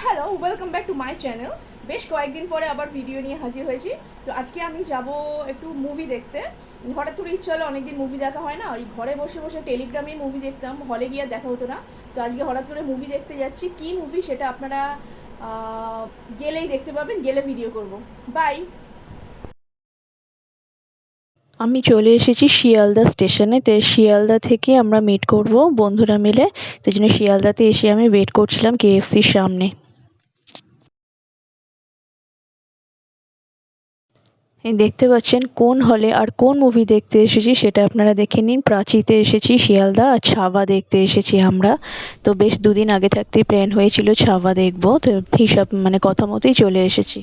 Hello, welcome back to my channel. বেশ কয়েকদিন পরে আবার ভিডিও নিয়ে হাজির হয়েছি। তো আজকে আমি যাব একটু মুভি দেখতে। হঠাৎ করে ইচ্ছা হলো, অনেকদিন মুভি দেখা হয় না, ওই ঘরে বসে বসে টেলিগ্রামে মুভি দেখতাম, হলে গিয়ে আর দেখা হতো না। তো আজকে হঠাৎ করে মুভি দেখতে যাচ্ছি। কি মুভি সেটা আপনারা গেলেই দেখতে পাবেন, গেলে ভিডিও করব। বাই। আমি চলে এসেছি শিয়ালদা স্টেশনে। তো শিয়ালদা থেকে আমরা মিট করব বন্ধুরা মিলে। তো জন্য শিয়ালদাতে এসে আমি ওয়েট করছিলাম কেএফসির সামনে। এই দেখতে পাচ্ছেন কোন হলে আর কোন মুভি দেখতে এসেছি সেটা আপনারা দেখে নিন। প্রাচীতে এসেছি শিয়ালদা, আর ছাওয়া দেখতে এসেছি আমরা। তো বেশ দুদিন আগে থাকতেই প্ল্যান হয়েছিল ছাওয়া দেখবো, তো হিসাব কথা মতোই চলে এসেছি।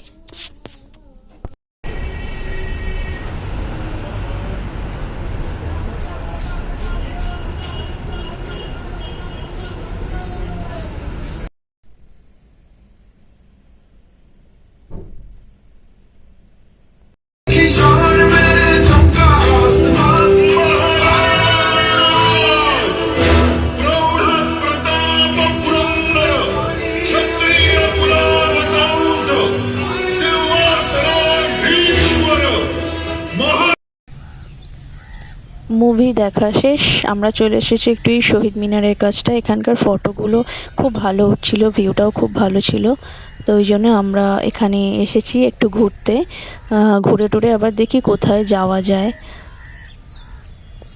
মুভি দেখা শেষ, আমরা চলে এসেছি একটু এই শহীদ মিনারের কাছটা। এখানকার ফটোগুলো খুব ভালো উঠছিল, ভিউটাও খুব ভালো ছিল। তো ওই জন্য আমরা এখানে এসেছি একটু ঘুরতে। ঘুরে টুরে আবার দেখি কোথায় যাওয়া যায়।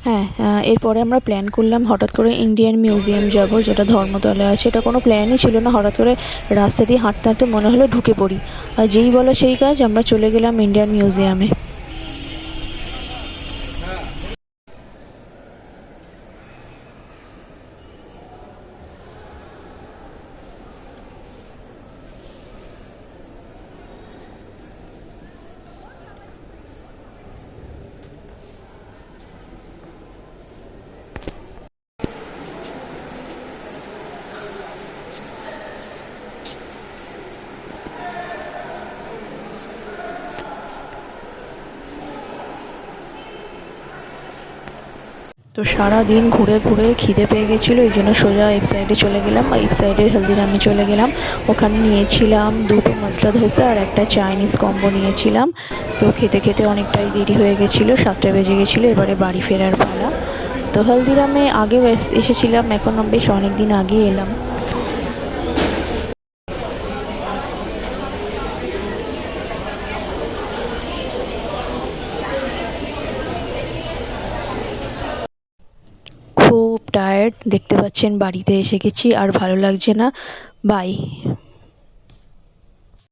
হ্যাঁ, এরপরে আমরা প্ল্যান করলাম হঠাৎ করে ইন্ডিয়ান মিউজিয়াম যাব, যেটা ধর্মতলায় আছে। এটা কোনো প্ল্যানই ছিল না, হঠাৎ করে রাস্তা দিয়ে হাঁটতে হাঁটতে মনে হলো ঢুকে পড়ি, আর যেই বলো সেই কাজ, আমরা চলে গেলাম ইন্ডিয়ান মিউজিয়ামে। তো সারা দিন ঘুরে ঘুরে খিদে পেয়ে গেছিলো, এই জন্য সোজা এক সাইডে চলে গেলাম। এক সাইডে হলদিরামে চলে গেলাম। ওখানে নিয়েছিলাম দুটো মশলা ধোসা আর একটা চাইনিজ কম্বো নিয়েছিলাম। তো খেতে খেতে অনেকটাই দেরি হয়ে গেছিলো, 7টা বেজে গেছিলো। এবারে বাড়ি ফেরার পালা। তো হলদিরামে আগেও এসেছিলাম, এখন বেশ অনেক দিন আগে এলাম। খুব টায়ার্ড, দেখতে পাচ্ছেন বাড়িতে এসে গেছি, আর ভালো লাগছে না। বাই।